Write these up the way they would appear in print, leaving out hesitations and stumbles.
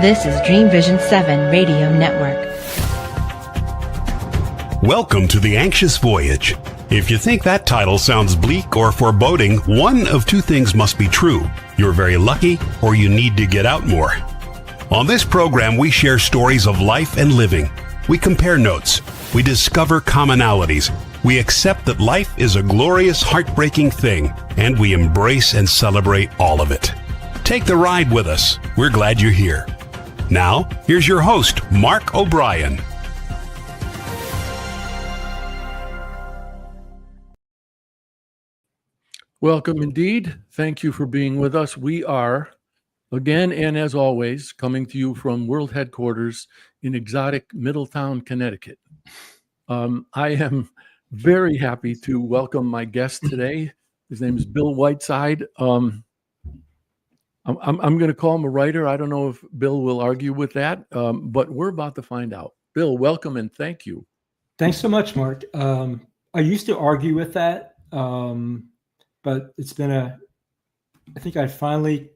This is Dream Vision 7 Radio Network. Welcome to The Anxious Voyage. If you think that title sounds bleak or foreboding, one of two things must be true. You're very lucky, or you need to get out more. On this program, we share stories of life and living. We compare notes. We discover commonalities. We accept that life is a glorious, heartbreaking thing, and we embrace and celebrate all of it. Take the ride with us. We're glad you're here. Now, here's your host, Mark O'Brien. Welcome indeed. Thank you for being with us. We are, again and as always, coming to you from world headquarters in exotic Middletown, Connecticut. I am very happy to welcome my guest today. His name is Bill Whiteside. I'm going to call him a writer. I don't know if Bill will argue with that, but we're about to find out. Bill, welcome and thank you. Thanks so much, Mark. I used to argue with that, but it's been I think I finally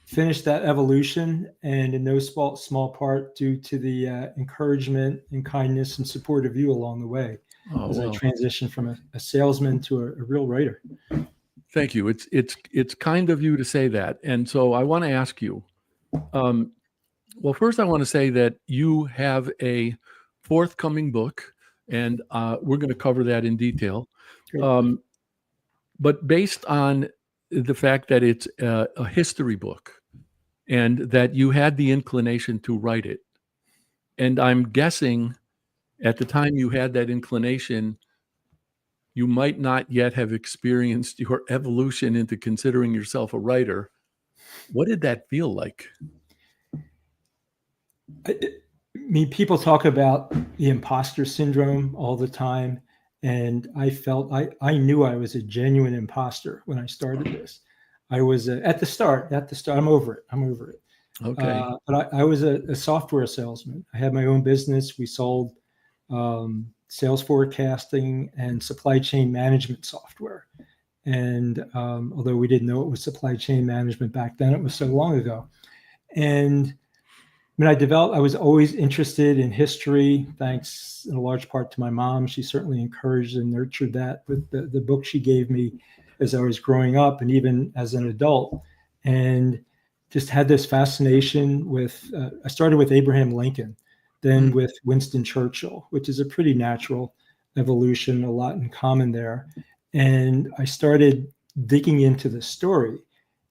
finished that evolution, and in no small part due to the encouragement and kindness and support of you along the way as I transitioned from a salesman to a real writer. Thank you. It's kind of you to say that. And so I want to ask you, well, first I want to say that you have a forthcoming book, and we're going to cover that in detail. But based on the fact that it's a history book and that you had the inclination to write it, and I'm guessing at the time you had that inclination, you might not yet have experienced your evolution into considering yourself a writer. What did that feel like? I mean, people talk about the imposter syndrome all the time. And I felt I knew I was a genuine imposter when I started this. I was at the start. I'm over it. Okay. But I was a software salesman. I had my own business. We sold sales forecasting and supply chain management software. And although we didn't know it was supply chain management back then, it was so long ago. And when I was always interested in history, thanks in a large part to my mom. She certainly encouraged and nurtured that with the book she gave me as I was growing up and even as an adult. And just had this fascination with, I started with Abraham Lincoln, then with Winston Churchill, which is a pretty natural evolution, a lot in common there. And I started digging into the story.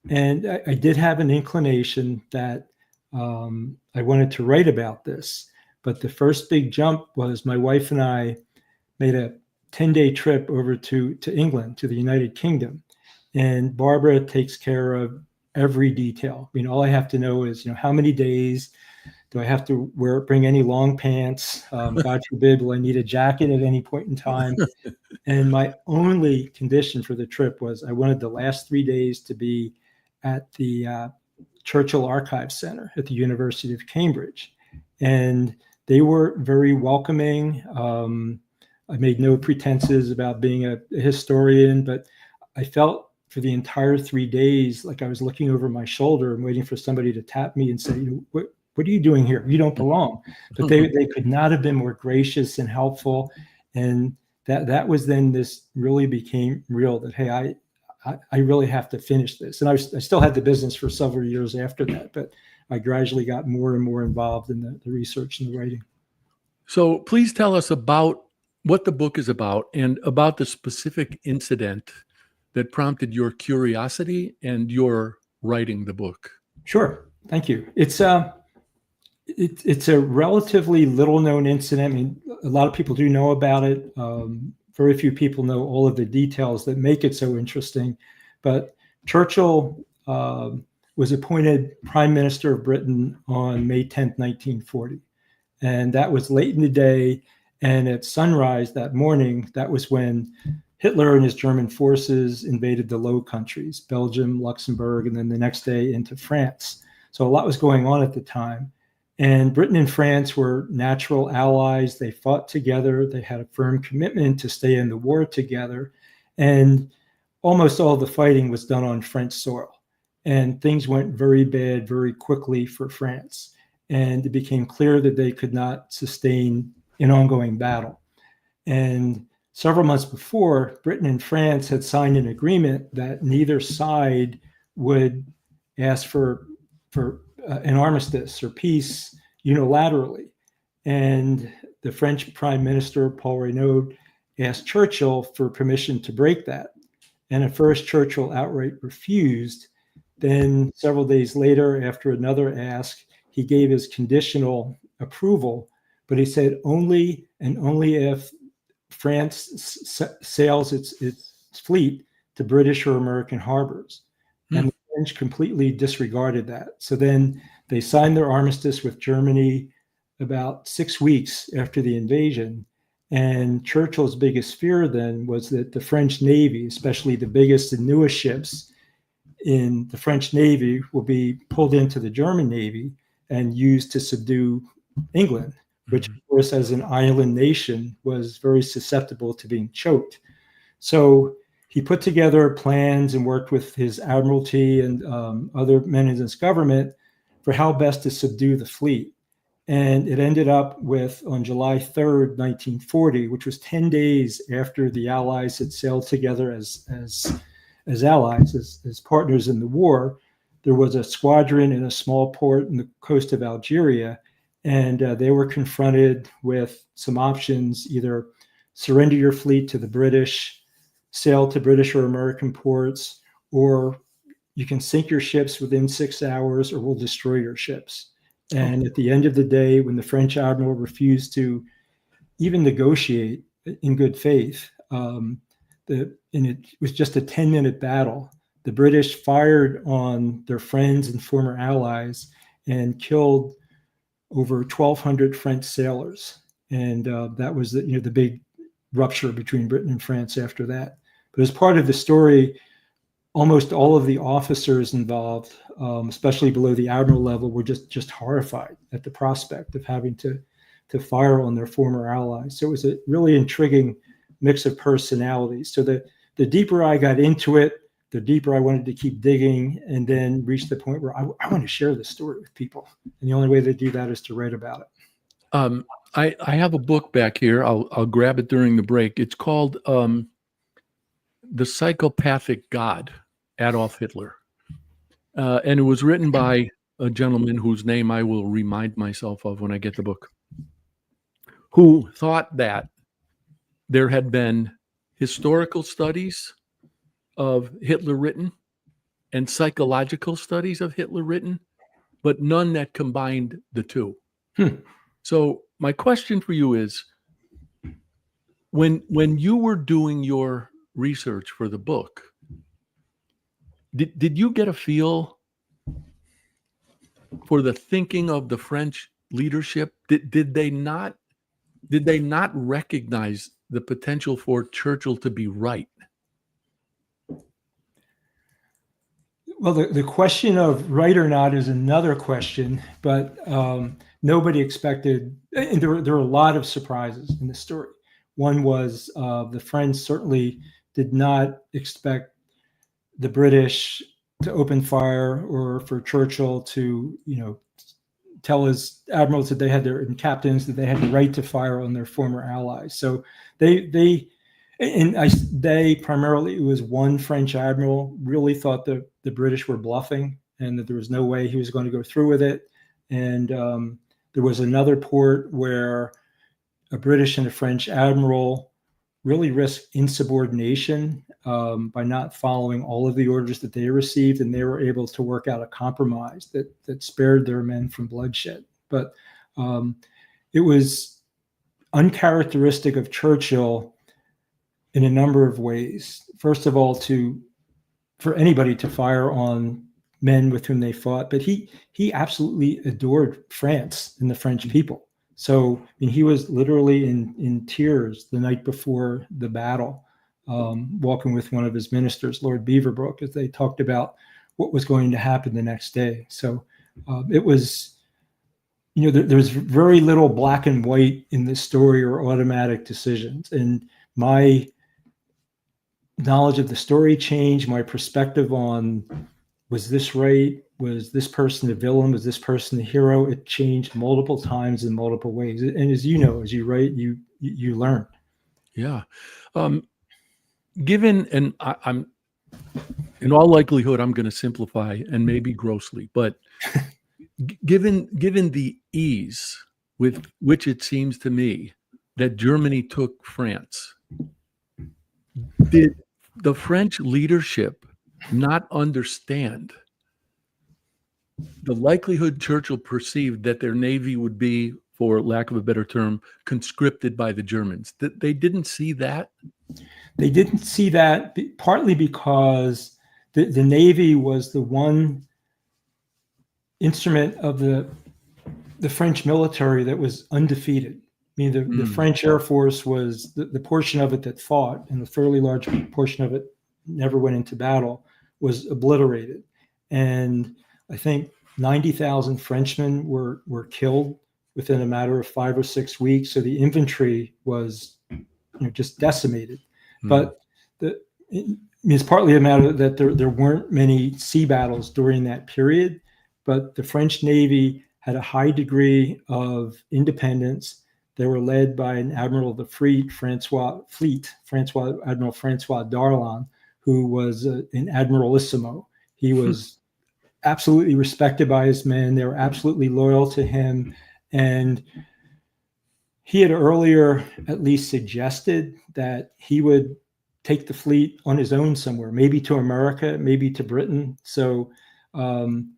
And I did have an inclination that I wanted to write about this, but the first big jump was my wife and I made a 10-day trip over to England, to the United Kingdom. And Barbara takes care of every detail. I mean, all I have to know is, how many days do I have to bring any long pants? God forbid, will I need a jacket at any point in time? And my only condition for the trip was I wanted the last 3 days to be at the Churchill Archives Center at the University of Cambridge. And they were very welcoming. I made no pretenses about being a historian, but I felt for the entire 3 days like I was looking over my shoulder and waiting for somebody to tap me and say, what are you doing here? You don't belong. But they could not have been more gracious and helpful. And that was then this really became real that, hey, I really have to finish this. And I still had the business for several years after that, but I gradually got more and more involved in the research and the writing. So please tell us about what the book is about and about the specific incident that prompted your curiosity and your writing the book. Sure. Thank you. It's a relatively little known incident. I mean, a lot of people do know about it. Very few people know all of the details that make it so interesting. But Churchill was appointed Prime Minister of Britain on May 10th, 1940. And that was late in the day. And at sunrise that morning, that was when Hitler and his German forces invaded the Low Countries, Belgium, Luxembourg, and then the next day into France. So a lot was going on at the time. And Britain and France were natural allies. They fought together. They had a firm commitment to stay in the war together. And almost all the fighting was done on French soil. and things went very bad very quickly for France. And it became clear that they could not sustain an ongoing battle. And several months before, Britain and France had signed an agreement that neither side would ask for an armistice or peace unilaterally. And the French Prime Minister, Paul Reynaud, asked Churchill for permission to break that. And at first, Churchill outright refused. Then several days later, after another ask, he gave his conditional approval, but he said only and only if France sails its fleet to British or American harbors. And the French completely disregarded that. So then they signed their armistice with Germany about 6 weeks after the invasion. And Churchill's biggest fear then was that the French Navy, especially the biggest and newest ships in the French Navy, will be pulled into the German Navy and used to subdue England, which, of course, as an island nation, was very susceptible to being choked. So he put together plans and worked with his admiralty and other men in his government for how best to subdue the fleet. And it ended up with, on July 3rd, 1940, which was 10 days after the Allies had sailed together as allies, as partners in the war, there was a squadron in a small port in the coast of Algeria, and they were confronted with some options: either surrender your fleet to the British, sail to British or American ports, or you can sink your ships within 6 hours or we'll destroy your ships. And at the end of the day, when the French admiral refused to even negotiate in good faith, and it was just a 10-minute battle, the British fired on their friends and former allies and killed over 1,200 French sailors. And that was the big rupture between Britain and France after that. But as part of the story, almost all of the officers involved, especially below the admiral level, were just horrified at the prospect of having to fire on their former allies. So it was a really intriguing mix of personalities. So the deeper I got into it, the deeper I wanted to keep digging, and then reach the point where I want to share this story with people. And the only way to do that is to write about it. I have a book back here. I'll grab it during the break. It's called The Psychopathic God, Adolf Hitler. And it was written by a gentleman whose name I will remind myself of when I get the book, who thought that there had been historical studies of Hitler written and psychological studies of Hitler written, but none that combined the two. So my question for you is, when you were doing your research for the book, did you get a feel for the thinking of the French leadership? Did they not recognize the potential for Churchill to be right? Well, the question of right or not is another question, but nobody expected, and there were a lot of surprises in the story. One was the French certainly did not expect the British to open fire, or for Churchill to, tell his admirals that they had and captains that they had the right to fire on their former allies. So they primarily, it was one French admiral, really thought that the British were bluffing and that there was no way he was going to go through with it. And there was another port where a British and a French admiral really risked insubordination by not following all of the orders that they received, and they were able to work out a compromise that spared their men from bloodshed. But it was uncharacteristic of Churchill in a number of ways. First of all, for anybody to fire on men with whom they fought, but he absolutely adored France and the French people. So he was literally in tears the night before the battle, walking with one of his ministers, Lord Beaverbrook, as they talked about what was going to happen the next day. So it was, there's very little black and white in this story or automatic decisions. And my knowledge of the story changed, my perspective on was this right? Was this person the villain? Was this person the hero? It changed multiple times in multiple ways. And as you know, as you write, you learn. Yeah. Given, and I'm in all likelihood, I'm going to simplify and maybe grossly, but given the ease with which it seems to me that Germany took France, did the French leadership not understand the likelihood Churchill perceived that their navy would be, for lack of a better term, conscripted by the Germans? That they didn't see that? They didn't see that partly because the Navy was the one instrument of the French military that was undefeated. I mean, the French Air Force was the portion of it that fought, and a fairly large portion of it never went into battle, was obliterated. And I think 90,000 Frenchmen were killed within a matter of 5 or 6 weeks. So the infantry was just decimated. But it's partly a matter that there weren't many sea battles during that period, but the French Navy had a high degree of independence. They were led by an admiral of the fleet, Admiral Francois Darlan, who was an admiralissimo. He was absolutely respected by his men. They were absolutely loyal to him. And he had earlier at least suggested that he would take the fleet on his own somewhere, maybe to America, maybe to Britain. So, and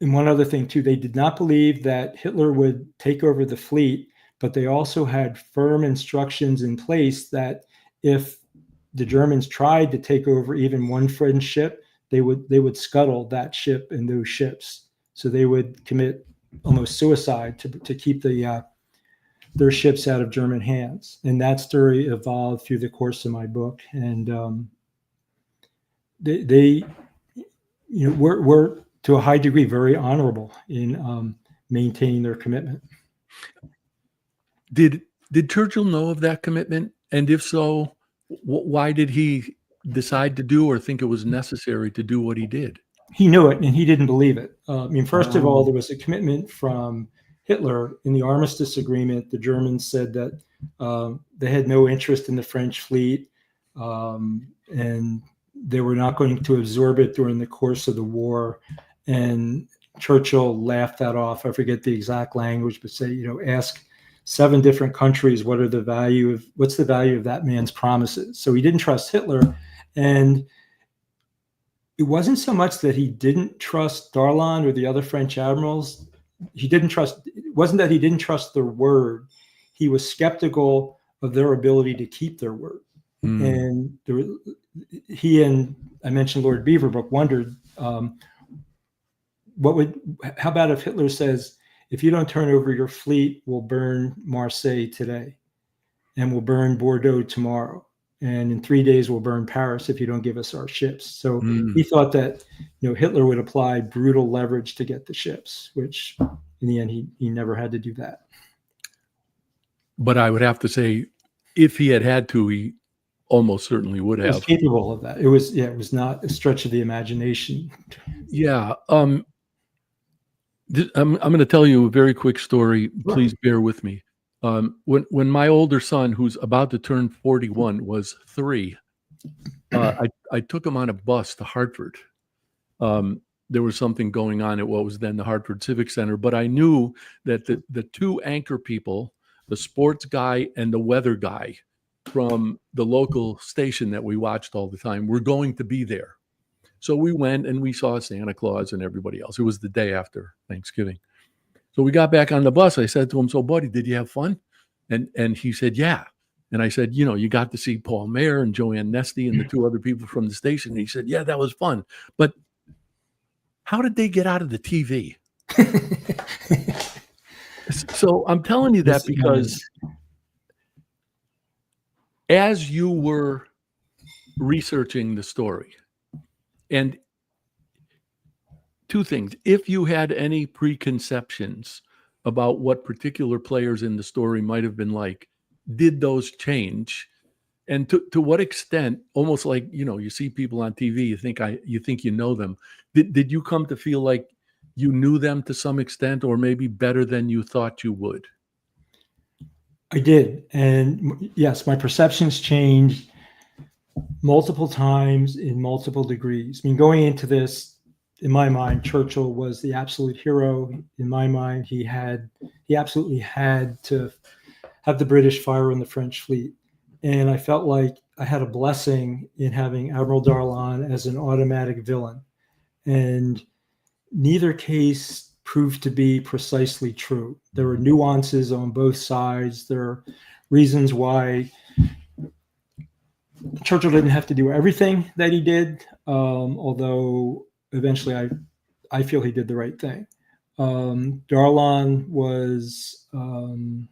one other thing too, they did not believe that Hitler would take over the fleet, but they also had firm instructions in place that if the Germans tried to take over even one French ship, they would scuttle that ship and those ships. So they would commit almost suicide to keep their ships out of German hands. And that story evolved through the course of my book. And they were to a high degree very honorable in maintaining their commitment. Did Churchill know of that commitment? And if so, why did he decide to do or think it was necessary to do what he did? He knew it, and he didn't believe it. First of all, there was a commitment from Hitler in the armistice agreement. The Germans said that they had no interest in the French fleet, and they were not going to absorb it during the course of the war. And Churchill laughed that off. I forget the exact language, but say, ask 7 different countries what's the value of that man's promises. So he didn't trust Hitler. And it wasn't so much that he didn't trust Darlan or the other French admirals. It wasn't that he didn't trust their word. He was skeptical of their ability to keep their word. And he and I mentioned Lord Beaverbrook wondered, how about if Hitler says, if you don't turn over your fleet, we'll burn Marseille today, and we'll burn Bordeaux tomorrow, and in 3 days we'll burn Paris if you don't give us our ships. So he thought that Hitler would apply brutal leverage to get the ships, which in the end he never had to do that. But I would have to say, if he had to, he almost certainly would have. He was capable of that. It was not a stretch of the imagination. Yeah. I'm going to tell you a very quick story. Please bear with me. When my older son, who's about to turn 41, was 3, I took him on a bus to Hartford. There was something going on at what was then the Hartford Civic Center, but I knew that the 2 anchor people, the sports guy and the weather guy from the local station that we watched all the time, were going to be there. So we went and we saw Santa Claus and everybody else. It was the day after Thanksgiving. So we got back on the bus. I said to him, "So, buddy, did you have fun?" And he said, "Yeah." And I said, "You got to see Paul Mayer and Joanne Nesty and the 2 other people from the station." And he said, "Yeah, that was fun. But how did they get out of the TV?" So I'm telling you that because as you were researching the story, and 2 things, if you had any preconceptions about what particular players in the story might have been like, did those change And to what extent, almost like, you see people on TV, you think you know them. Did you come to feel like you knew them to some extent, or maybe better than you thought you would? I did. And yes, my perceptions changed multiple times in multiple degrees. I mean, going into this, in my mind, Churchill was the absolute hero. In my mind, he absolutely had to have the British fire on the French fleet. And I felt like I had a blessing in having Admiral Darlan as an automatic villain. And neither case proved to be precisely true. There were nuances on both sides. There are reasons why Churchill didn't have to do everything that he did, although eventually I feel he did the right thing. Darlan was an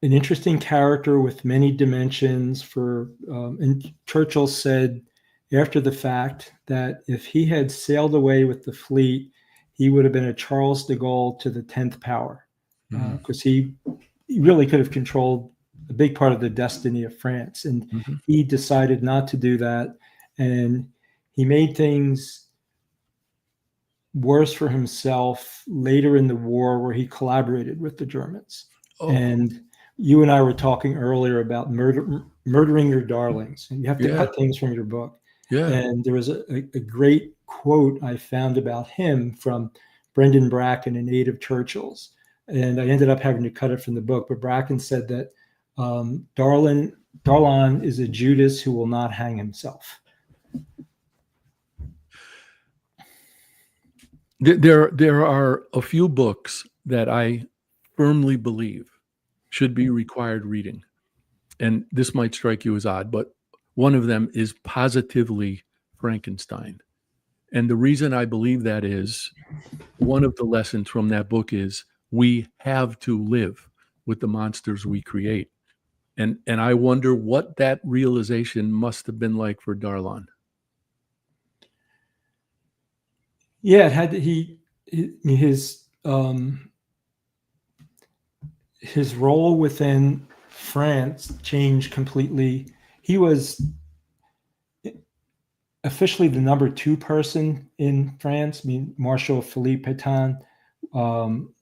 interesting character with many dimensions. And Churchill said after the fact that if he had sailed away with the fleet, he would have been a Charles de Gaulle to the 10th power, because he really could have controlled a big part of the destiny of France. And he decided not to do that. And he made things worse for himself later in the war, where he collaborated with the Germans. Oh. And you and I were talking earlier about murdering your darlings. And you have to cut things from your book. Yeah. And there was a great quote I found about him from Brendan Bracken, an aide of Churchill's. And I ended up having to cut it from the book. But Bracken said that Darlan is a Judas who will not hang himself. There are a few books that I firmly believe should be required reading. And this might strike you as odd, but one of them is positively Frankenstein. And the reason I believe that is, one of the lessons from that book is we have to live with the monsters we create. And I wonder what that realization must have been like for Darlan. Yeah, it had his role within France changed completely. He was officially the number 2 person in France. I mean, Marshal Philippe Pétain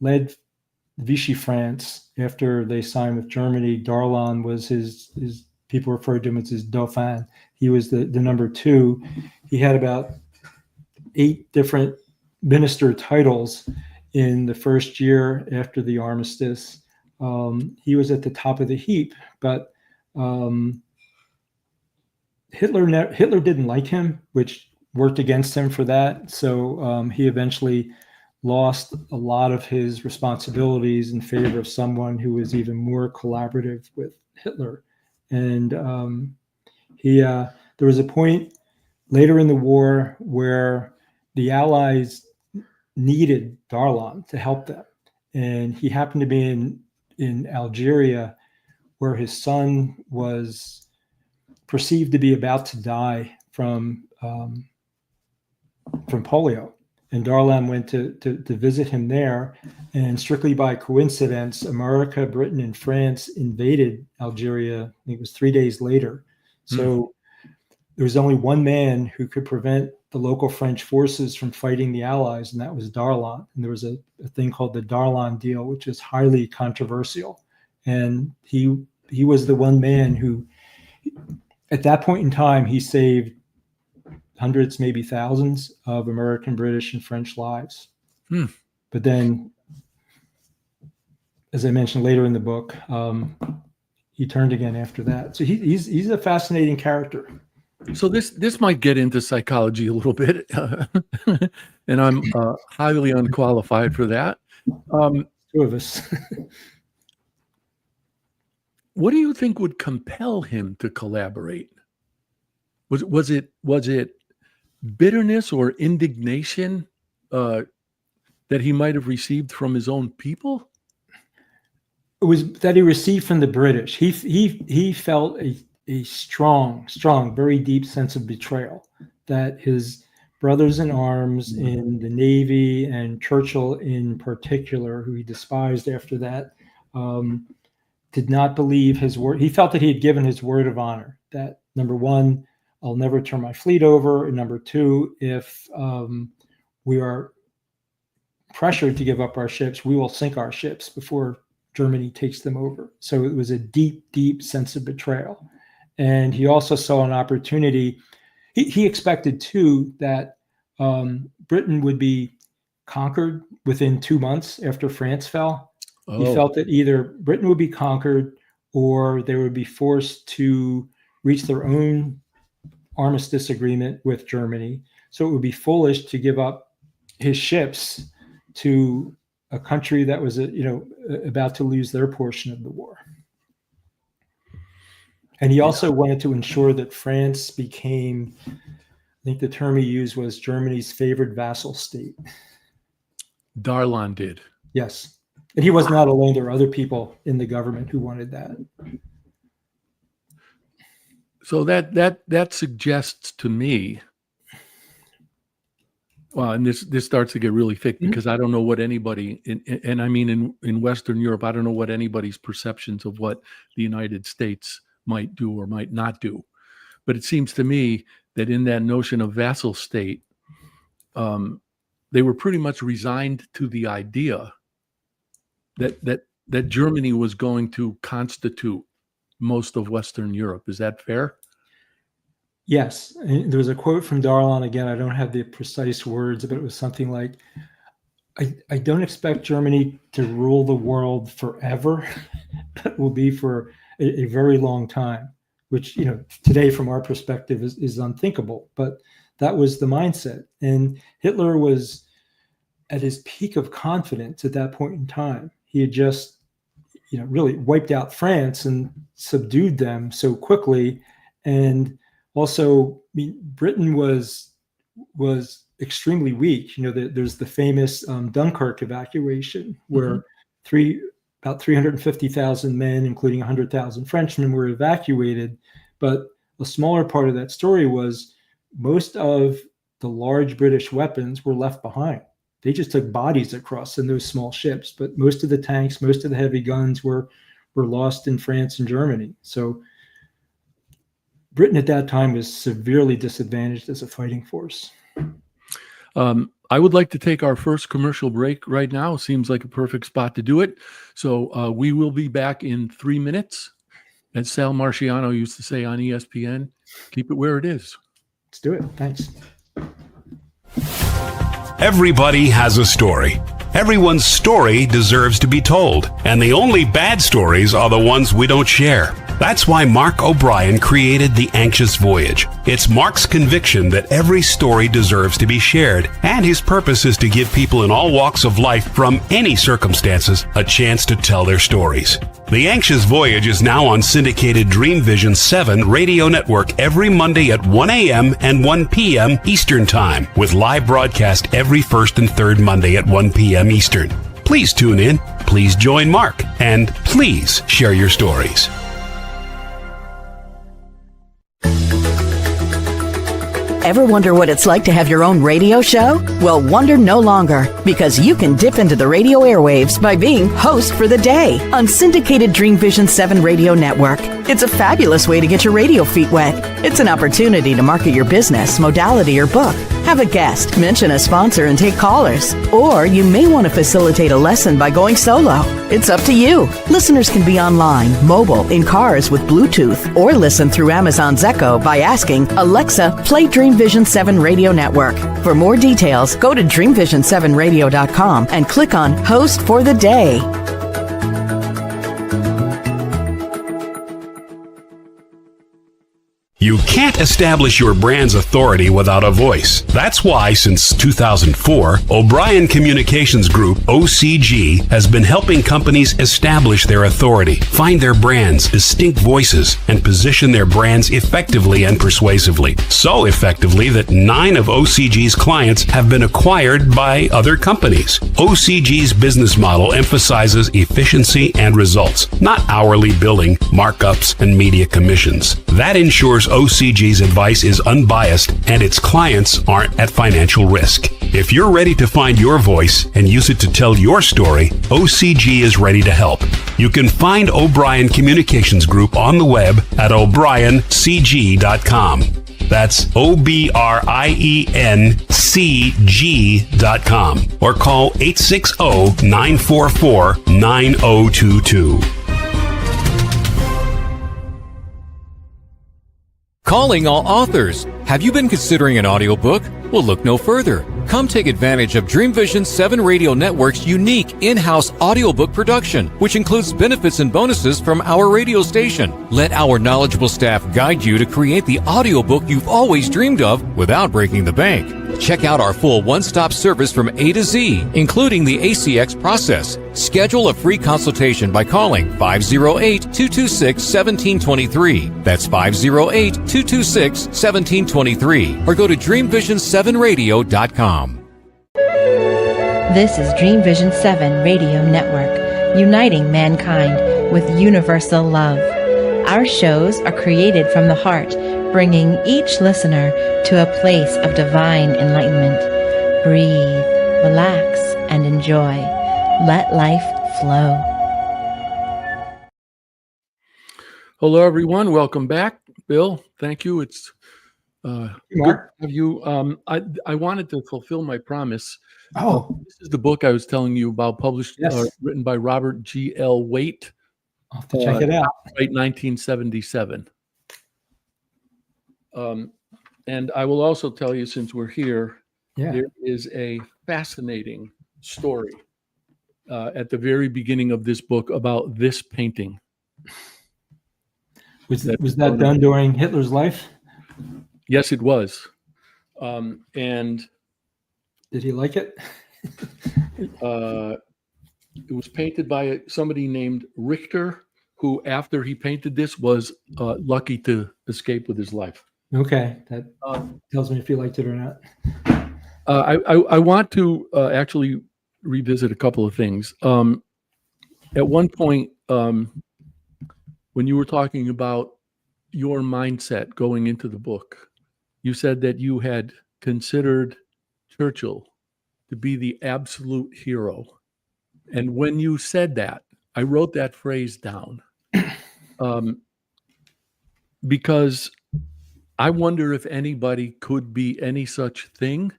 led Vichy France after they signed with Germany. Darlan was his people referred to him as his Dauphin. He was the number 2. He had about 8 different minister titles in the first year after the armistice. He was at the top of the heap, but Hitler didn't like him, which worked against him for that. So he eventually lost a lot of his responsibilities in favor of someone who was even more collaborative with Hitler. And there was a point later in the war where the Allies needed Darlan to help them. And he happened to be in Algeria, where his son was perceived to be about to die from polio. And Darlan went to visit him there. And strictly by coincidence, America, Britain, and France invaded Algeria, I think it was 3 days later. So there was only one man who could prevent the local French forces from fighting the Allies, and that was Darlan. And there was a thing called the Darlan deal, which is highly controversial. And he was the one man who, at that point in time, he saved hundreds, maybe thousands of American, British, and French lives. But then, as I mentioned later in the book, he turned again after that. So he's a fascinating character. So this might get into psychology a little bit, and I'm highly unqualified for that. 2 of us. What do you think would compel him to collaborate? Was it bitterness or indignation that he might have received from his own people? It was that he received from the British. He felt a strong, very deep sense of betrayal that his brothers in arms in the Navy, and Churchill in particular, who he despised after that, did not believe his word. He felt that he had given his word of honor that, number one, I'll never turn my fleet over. And number two, if we are pressured to give up our ships, we will sink our ships before Germany takes them over. So it was a deep, deep sense of betrayal. And he also saw an opportunity. He expected, too, that Britain would be conquered within 2 months after France fell. He felt that either Britain would be conquered or they would be forced to reach their own armistice agreement with Germany. So it would be foolish to give up his ships to a country that was, about to lose their portion of the war. And he also wanted to ensure that France became, I think the term he used was Germany's favored vassal state. Darlan did. Yes. And he was not alone. There were other people in the government who wanted that. So that suggests to me, well, and this starts to get really thick because I don't know what anybody, in Western Europe, I don't know what anybody's perceptions of what the United States might do or might not do. But it seems to me that in that notion of vassal state, they were pretty much resigned to the idea that Germany was going to constitute most of Western Europe. Is that fair? Yes. And there was a quote from Darlan, again, I don't have the precise words, but it was something like, I don't expect Germany to rule the world forever, but will be for a very long time, which, today from our perspective is unthinkable, but that was the mindset. And Hitler was at his peak of confidence at that point in time. He had just, really wiped out France and subdued them so quickly. And also, Britain was extremely weak. There's the famous Dunkirk evacuation where about 350,000 men, including 100,000 Frenchmen, were evacuated. But a smaller part of that story was most of the large British weapons were left behind. They just took bodies across in those small ships, but most of the tanks, most of the heavy guns were lost in France and Germany. So Britain at that time was severely disadvantaged as a fighting force. I would like to take our first commercial break right now. Seems like a perfect spot to do it. So we will be back in 3 minutes. As Sal Marciano used to say on ESPN, keep it where it is. Let's do it. Thanks. Everybody has a story. Everyone's story deserves to be told, and the only bad stories are the ones we don't share. That's why Mark O'Brien created The Anxious Voyage. It's Mark's conviction that every story deserves to be shared, and his purpose is to give people in all walks of life from any circumstances a chance to tell their stories. The Anxious Voyage is now on syndicated Dream Vision 7 radio network every Monday at 1 a.m. and 1 p.m. Eastern Time, with live broadcast every first and third Monday at 1 p.m. Eastern. Please tune in, please join Mark, and please share your stories. Ever wonder what it's like to have your own radio show? Well, wonder no longer, because you can dip into the radio airwaves by being host for the day on syndicated Dream Vision 7 radio network. It's a fabulous way to get your radio feet wet. It's an opportunity to market your business, modality, or book. Have a guest, mention a sponsor, and take callers. Or you may want to facilitate a lesson by going solo. It's up to you. Listeners can be online, mobile, in cars with Bluetooth, or listen through Amazon's Echo by asking, Alexa, play Dream Vision 7 Radio Network. For more details, go to dreamvision7radio.com and click on Host for the Day. You can't establish your brand's authority without a voice. That's why, since 2004, O'Brien Communications Group, OCG, has been helping companies establish their authority, find their brands, distinct voices, and position their brands effectively and persuasively. So effectively that 9 of OCG's clients have been acquired by other companies. OCG's business model emphasizes efficiency and results, not hourly billing, markups, and media commissions. That ensures OCG's advice is unbiased and its clients aren't at financial risk. If you're ready to find your voice and use it to tell your story, OCG is ready to help. You can find O'Brien Communications Group on the web at o'briencg.com. That's OBRIENCG.com. Or call 860-944-9022. Calling all authors. Have you been considering an audiobook? Well, look no further. Come take advantage of Dream Vision 7 Radio Network's unique in-house audiobook production, which includes benefits and bonuses from our radio station. Let our knowledgeable staff guide you to create the audiobook you've always dreamed of without breaking the bank. Check out our full one-stop service from A to Z, including the ACX process. Schedule a free consultation by calling 508-226-1723. That's 508-226-1723. Or go to dreamvision7radio.com. This is Dream Vision 7 Radio Network, uniting mankind with universal love. Our shows are created from the heart, bringing each listener to a place of divine enlightenment. Breathe, relax, and enjoy. Let life flow. Hello, everyone. Welcome back. Bill, thank you. It's good to have you. I wanted to fulfill my promise. This is the book I was telling you about, published, written by Robert G. L. Waite. I'll have to check it out. Right, 1977. And I will also tell you, since we're here, there is a fascinating story at the very beginning of this book about this painting. Was that done during Hitler's life? Yes, it was. And did he like it? It was painted by somebody named Richter, who, after he painted this, was lucky to escape with his life. Okay, that tells me if he liked it or not. I want to actually revisit a couple of things. At one point, when you were talking about your mindset going into the book, you said that you had considered Churchill to be the absolute hero. And when you said that, I wrote that phrase down because I wonder if anybody could be any such thing.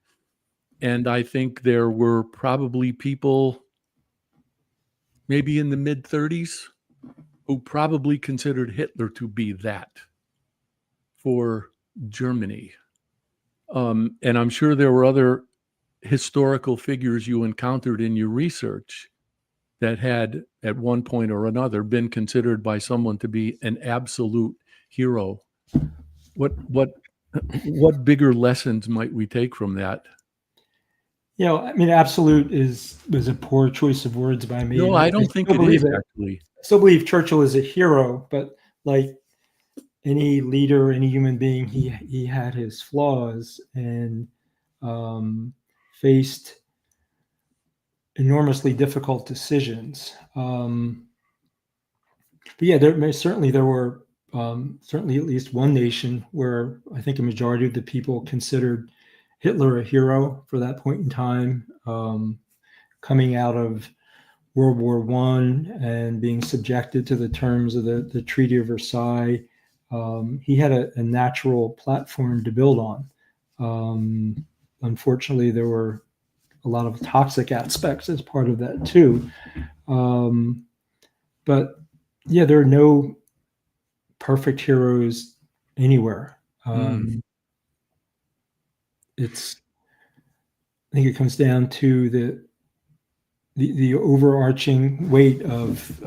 And I think there were probably people maybe in the mid-30s who probably considered Hitler to be that for Germany. And I'm sure there were other historical figures you encountered in your research that had, at one point or another, been considered by someone to be an absolute hero. What bigger lessons might we take from that? You know, I mean, absolute was a poor choice of words by me. No, I don't think it is, actually. I still believe Churchill is a hero, but like any leader, any human being, he had his flaws and faced enormously difficult decisions. But yeah, there were certainly at least one nation where I think a majority of the people considered Hitler a hero for that point in time, coming out of World War I and being subjected to the terms of the Treaty of Versailles. He had a natural platform to build on. Unfortunately, there were a lot of toxic aspects as part of that too. But yeah, there are no perfect heroes anywhere. I think it comes down to the overarching weight of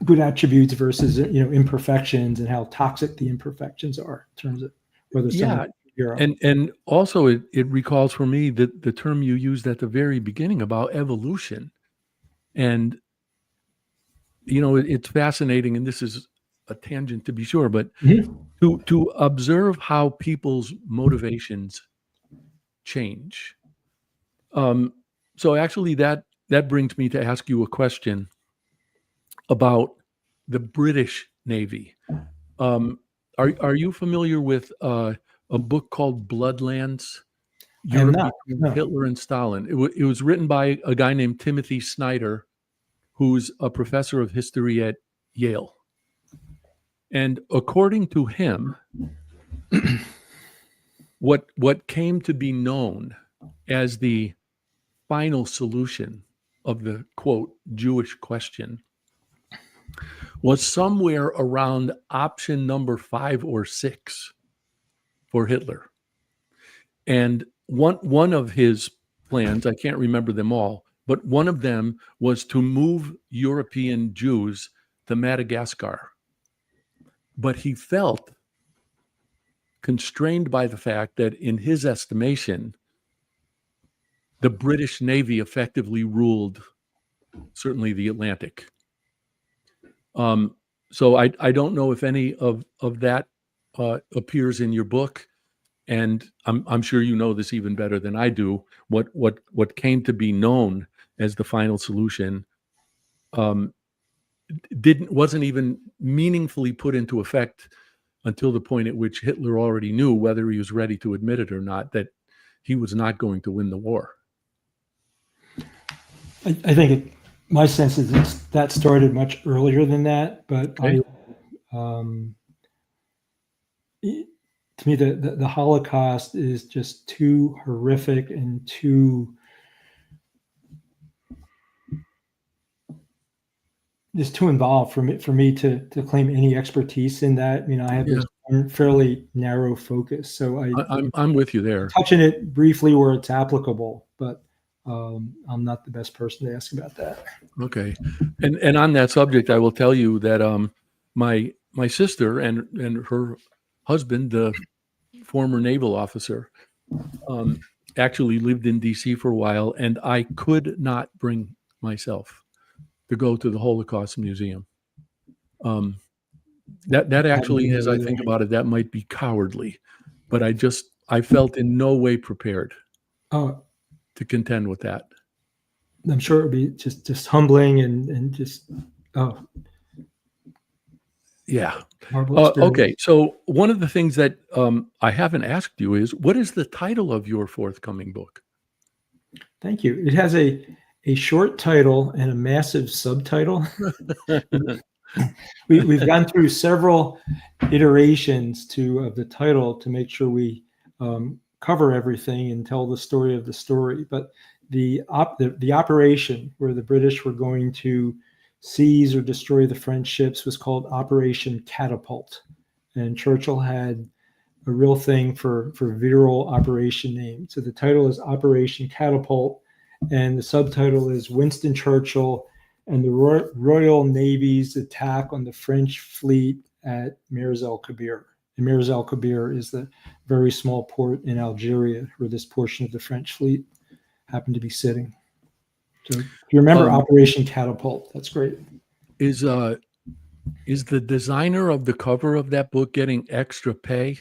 good attributes versus imperfections, and how toxic the imperfections are in terms of whether someone's a hero. And also it recalls for me the term you used at the very beginning about evolution. And it's fascinating, and this is a tangent to be sure, but to observe how people's motivations change. So actually that brings me to ask you a question about the British Navy. Are you familiar with a book called Bloodlands? Europe not. between No. Hitler and Stalin. It was written by a guy named Timothy Snyder, who's a professor of history at Yale. And according to him, what came to be known as the final solution of the, quote, Jewish question was somewhere around option number 5 or 6 for Hitler. And one of his plans, I can't remember them all, but one of them was to move European Jews to Madagascar. But he felt constrained by the fact that, in his estimation, the British Navy effectively ruled certainly the Atlantic. So I don't know if any of that appears in your book, and I'm sure you know this even better than I do. What came to be known as the final solution wasn't even meaningfully put into effect until the point at which Hitler already knew, whether he was ready to admit it or not, that he was not going to win the war. I think my sense is that started much earlier than that, but Okay. To me, the Holocaust is just too horrific and too involved for me to claim any expertise in that. I have a fairly narrow focus, so I'm with you there. Touching it briefly where it's applicable, but I'm not the best person to ask about that. Okay, and on that subject, I will tell you that my sister and her husband, the former naval officer, actually lived in D.C. for a while, and I could not bring myself to go to the Holocaust Museum. That actually, as I think about it, that might be cowardly, but I felt in no way prepared to contend with that. I'm sure it would be just humbling and just yeah. Okay, so one of the things that I haven't asked you is, what is the title of your forthcoming book? Thank you. It has a short title and a massive subtitle. We've gone through several iterations of the title to make sure we cover everything and tell the story of the story. But the operation where the British were going to seize or destroy the French ships was called Operation Catapult, and Churchill had a real thing for virile operation names. So the title is Operation Catapult, and the subtitle is Winston Churchill and the Royal Navy's attack on the French fleet at Mers el-Kabir. And Mers el-Kabir is the very small port in Algeria where this portion of the French fleet happened to be sitting. So if you remember Operation Catapult, that's great. Is the designer of the cover of that book getting extra pay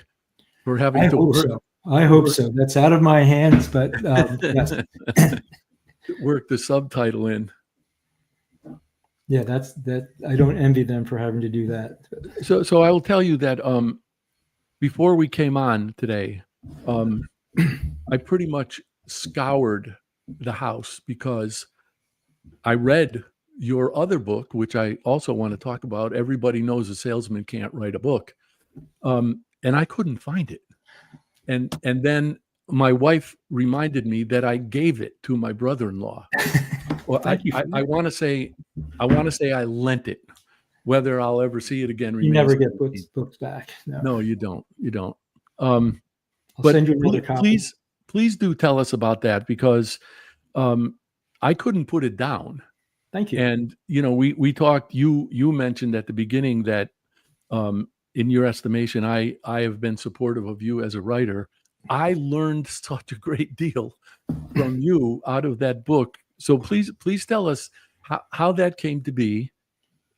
for having to work? So. I hope so. That's out of my hands, but yes. Work the subtitle in. Yeah, that. I don't envy them for having to do that. So I will tell you that before we came on today, I pretty much scoured the house because I read your other book, which I also want to talk about. Everybody knows a salesman can't write a book, and I couldn't find it. And then my wife reminded me that I gave it to my brother-in-law. Well, I want to say I lent it. Whether I'll ever see it again, you never get books back. No, you don't. I'll send you another copy. Please do tell us about that, because I couldn't put it down. Thank you. And we talked. You mentioned at the beginning that in your estimation, I have been supportive of you as a writer. I learned such a great deal from you out of that book. So please tell us how that came to be.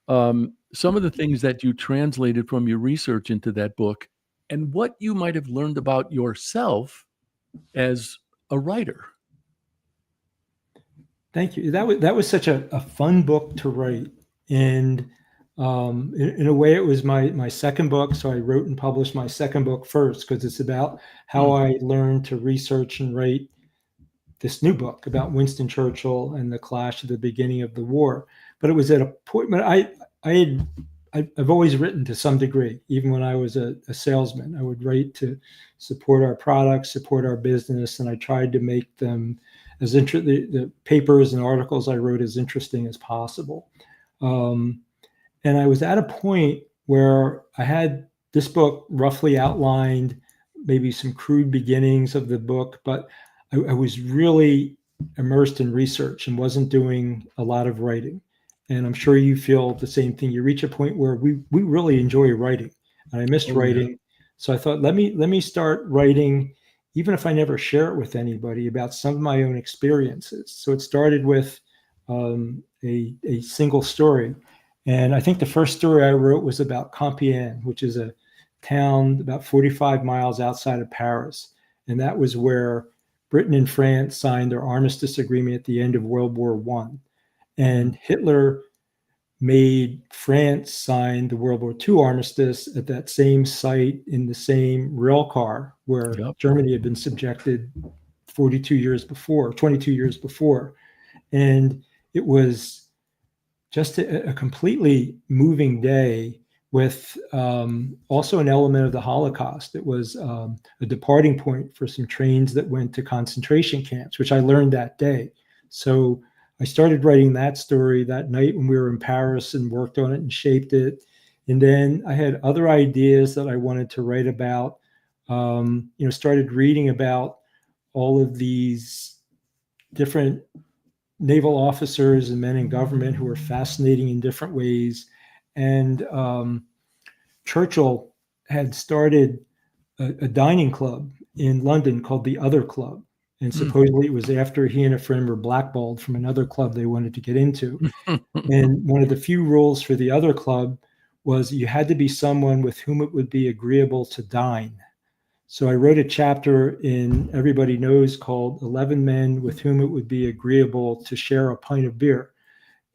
Some of the things that you translated from your research into that book, and what you might have learned about yourself as a writer. Thank you. That was such a fun book to write, and In a way, it was my second book. So I wrote and published my second book first, because it's about how I learned to research and write this new book about Winston Churchill and the clash at the beginning of the war. But it was at a point when I've always written to some degree. Even when I was a salesman, I would write to support our products, support our business, and I tried to make them as the papers and articles I wrote as interesting as possible. And I was at a point where I had this book roughly outlined, maybe some crude beginnings of the book, but I was really immersed in research and wasn't doing a lot of writing. And I'm sure you feel the same thing. You reach a point where we really enjoy writing, and I missed writing. Yeah. So I thought, let me start writing, even if I never share it with anybody, about some of my own experiences. So it started with a single story. And I think the first story I wrote was about Compiègne, which is a town about 45 miles outside of Paris. And that was where Britain and France signed their armistice agreement at the end of World War I. And Hitler made France sign the World War II armistice at that same site in the same rail car where Germany had been subjected 22 years before. And it was just a completely moving day, with also an element of the Holocaust. It was a departing point for some trains that went to concentration camps, which I learned that day. So I started writing that story that night when we were in Paris, and worked on it and shaped it. And then I had other ideas that I wanted to write about. Started reading about all of these different naval officers and men in government who were fascinating in different ways. And Churchill had started a dining club in London called the Other Club. And supposedly it was after he and a friend were blackballed from another club they wanted to get into. And one of the few rules for the Other Club was you had to be someone with whom it would be agreeable to dine. So I wrote a chapter in Everybody Knows called 11 Men with whom it would be agreeable to share a pint of beer.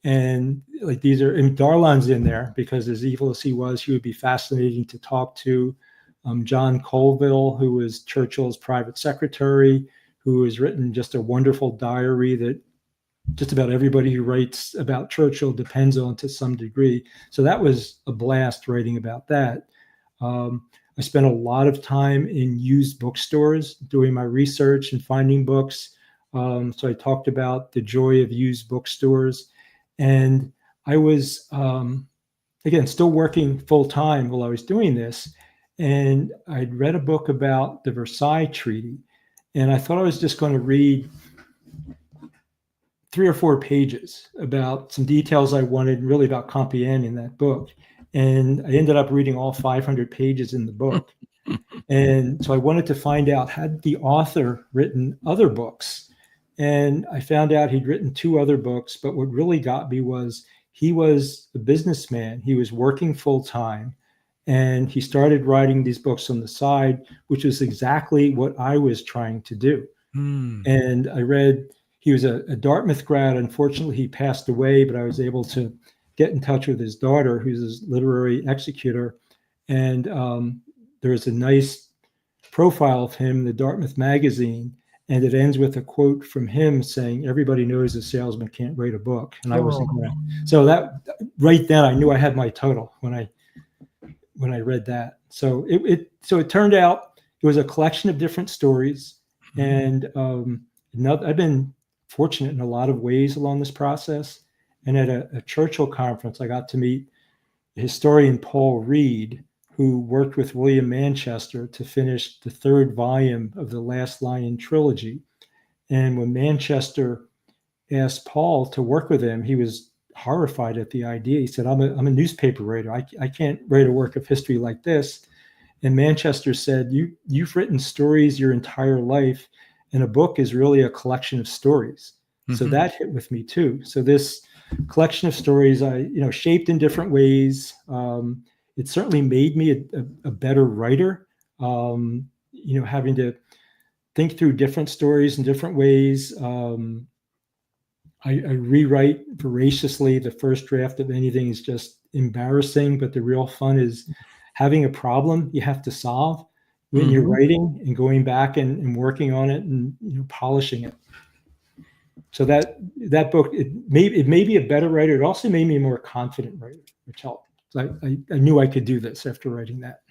And and Darlan's in there because, as evil as he was, he would be fascinating to talk to. John Colville, who was Churchill's private secretary, who has written just a wonderful diary that just about everybody who writes about Churchill depends on to some degree. So that was a blast writing about that. I spent a lot of time in used bookstores doing my research and finding books. So I talked about the joy of used bookstores. And I was, again, still working full time while I was doing this. And I'd read a book about the Versailles Treaty. And I thought I was just going to read 3 or 4 pages about some details I wanted, really about Compiègne in that book. And I ended up reading all 500 pages in the book. And so I wanted to find out, had the author written other books? And I found out he'd written 2 other books, but what really got me was he was a businessman. He was working full time, and he started writing these books on the side, which was exactly what I was trying to do. And I read, he was a Dartmouth grad. Unfortunately, he passed away, but I was able to get in touch with his daughter, who's his literary executor. And there's a nice profile of him in the Dartmouth magazine. And it ends with a quote from him saying, "Everybody knows a salesman can't write a book." And I wasn't going to. So that right then I knew I had my title when I read that. So it turned out it was a collection of different stories. And I've been fortunate in a lot of ways along this process. And at a Churchill conference, I got to meet historian Paul Reed, who worked with William Manchester to finish the 3rd volume of the Last Lion trilogy. And when Manchester asked Paul to work with him, he was horrified at the idea. He said, I'm a newspaper writer. I can't write a work of history like this. And Manchester said, you've written stories your entire life, and a book is really a collection of stories. So that hit with me too. So this collection of stories, I shaped in different ways. It certainly made me a better writer, having to think through different stories in different ways. I rewrite voraciously. The first draft of anything is just embarrassing, but the real fun is having a problem you have to solve when you're writing and going back and working on it and polishing it. So that book, it made me a better writer. It also made me a more confident writer, which helped. So I knew I could do this after writing that.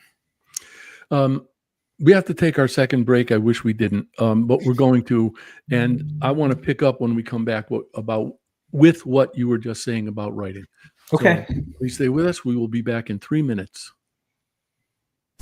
We have to take our second break. I wish we didn't, but we're going to. And I want to pick up when we come back with what you were just saying about writing. Okay. So please stay with us. We will be back in 3 minutes.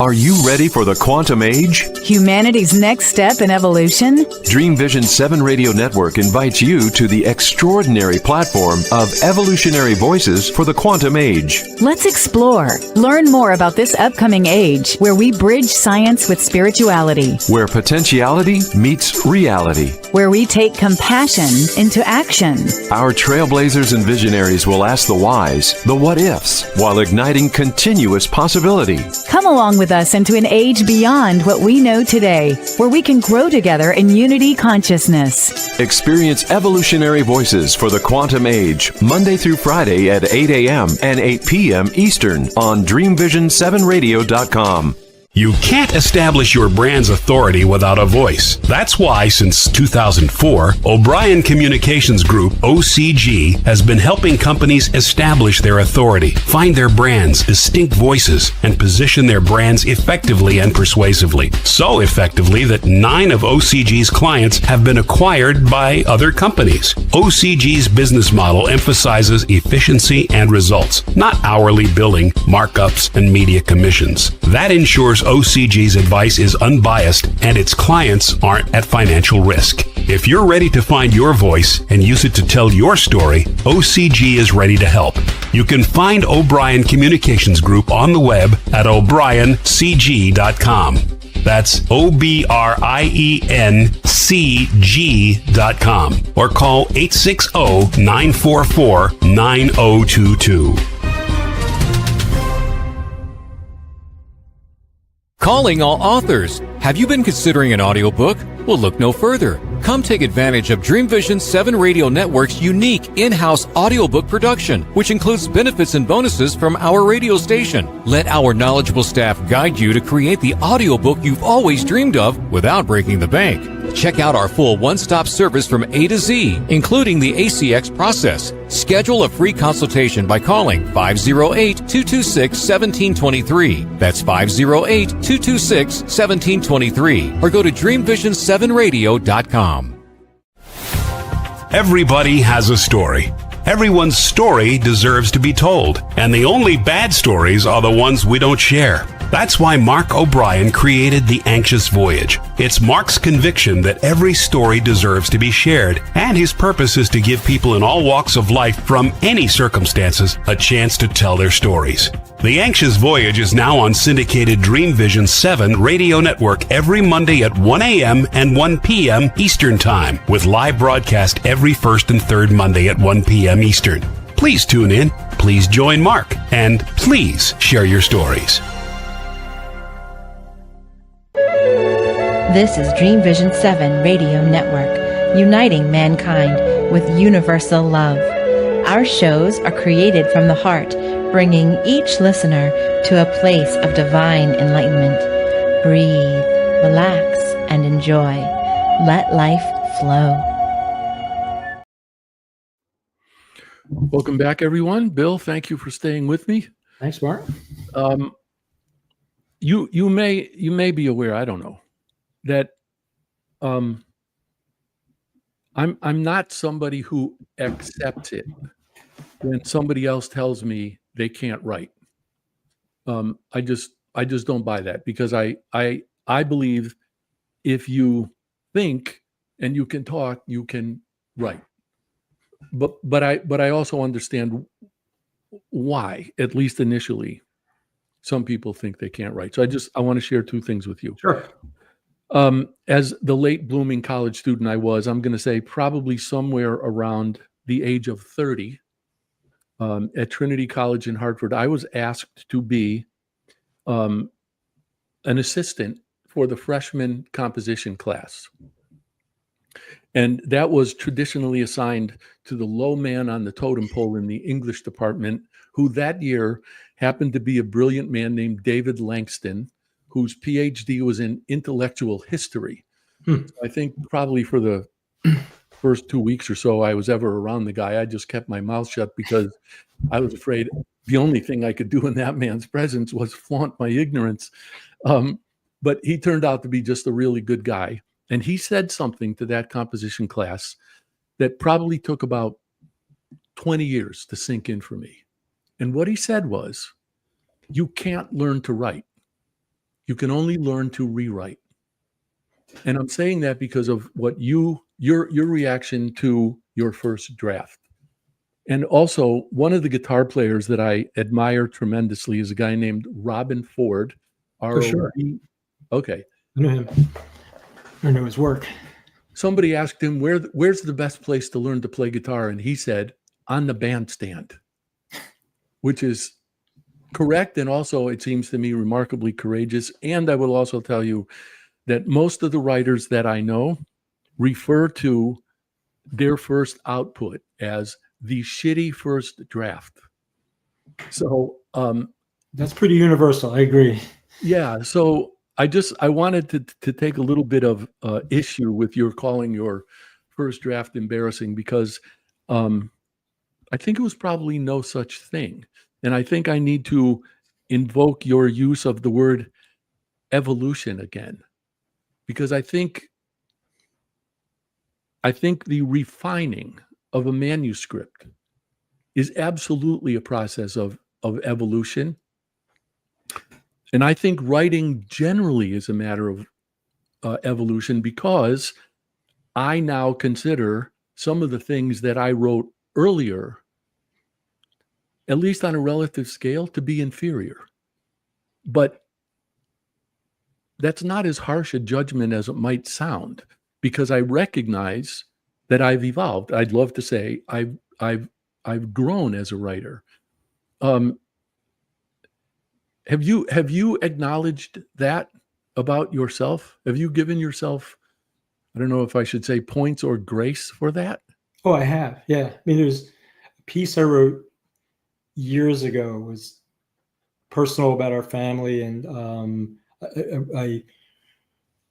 Are you ready for the quantum age? Humanity's next step in evolution? Dream Vision 7 Radio Network invites you to the extraordinary platform of evolutionary voices for the quantum age. Let's explore. Learn more about this upcoming age where we bridge science with spirituality, Where potentiality meets reality. where we take compassion into action. Our trailblazers and visionaries will ask the whys, the what ifs, while igniting continuous possibility. Come along with us into an age beyond what we know today, where we can grow together in unity consciousness. Experience evolutionary voices for the quantum age, Monday through Friday at 8 a.m. and 8 p.m. Eastern on DreamVision7Radio.com. You can't establish your brand's authority without a voice. That's why, since 2004, O'Brien Communications Group, OCG, has been helping companies establish their authority, find their brand's distinct voices, and position their brands effectively and persuasively. So effectively that 9 of OCG's clients have been acquired by other companies. OCG's business model emphasizes efficiency and results, not hourly billing, markups, and media commissions. That ensures OCG's advice is unbiased and its clients aren't at financial risk. If you're ready to find your voice and use it to tell your story, OCG is ready to help. You can find O'Brien Communications Group on the web at o'briencg.com. That's OBRIENCG.com, or call 860-944-9022. Calling all authors. Have you been considering an audiobook? Well, look no further. Come take advantage of Dream Vision 7 Radio Network's unique in-house audiobook production, which includes benefits and bonuses from our radio station. Let our knowledgeable staff guide you to create the audiobook you've always dreamed of without breaking the bank. Check out our full one-stop service from A to Z, including the ACX process. Schedule a free consultation by calling 508-226-1723. That's 508-226-1723. Or go to DreamVision7Radio.com. Everybody has a story. Everyone's story deserves to be told, and the only bad stories are the ones we don't share. That's why Mark O'Brien created The Anxious Voyage. It's Mark's conviction that every story deserves to be shared, and his purpose is to give people in all walks of life from any circumstances a chance to tell their stories. The Anxious Voyage is now on syndicated Dream Vision 7 Radio Network every Monday at 1 a.m. and 1 p.m. Eastern Time, with live broadcast every first and third Monday at 1 p.m. Eastern. Please tune in, please join Mark, and please share your stories. This is Dream Vision 7 Radio Network, uniting mankind with universal love. Our shows are created from the heart, bringing each listener to a place of divine enlightenment. Breathe, relax, and enjoy. Let life flow. Welcome back, everyone. Bill, thank you for staying with me. Thanks, Mark. You may be aware, I don't know, that I'm not somebody who accepts it when somebody else tells me they can't write. I just don't buy that, because I believe if you think and you can talk, you can write. But I also understand why, at least initially, some people think they can't write. So I want to share two things with you. Sure. As the late blooming college student I was, I'm going to say probably somewhere around the age of 30, at Trinity College in Hartford, I was asked to be an assistant for the freshman composition class. And that was traditionally assigned to the low man on the totem pole in the English department, who that year happened to be a brilliant man named David Langston, whose PhD was in intellectual history. I think probably for the first 2 weeks or so I was ever around the guy, I just kept my mouth shut because I was afraid the only thing I could do in that man's presence was flaunt my ignorance. But he turned out to be just a really good guy. And he said something to that composition class that probably took about 20 years to sink in for me. And what he said was, you can't learn to write. You can only learn to rewrite. And I'm saying that because of what your reaction to your first draft. And also, one of the guitar players that I admire tremendously is a guy named Robin Ford. For sure. Okay. I know him. I know his work. Somebody asked him, where's the best place to learn to play guitar? And he said, on the bandstand, which is correct. And also, it seems to me, remarkably courageous. And I will also tell you that most of the writers that I know refer to their first output as the shitty first draft. So that's pretty universal. I agree. Yeah. So I wanted to take a little bit of issue with your calling your first draft embarrassing, because I think it was probably no such thing. And I think I need to invoke your use of the word evolution again, because I think the refining of a manuscript is absolutely a process of evolution. And I think writing generally is a matter of evolution, because I now consider some of the things that I wrote earlier, at least on a relative scale, to be inferior. But that's not as harsh a judgment as it might sound, because I recognize that I've evolved. I'd love to say I've grown as a writer. Have you acknowledged that about yourself? Have you given yourself, I don't know if I should say points or grace for that? Oh, I have. Yeah. I mean, there's a piece I wrote years ago, was personal about our family. And I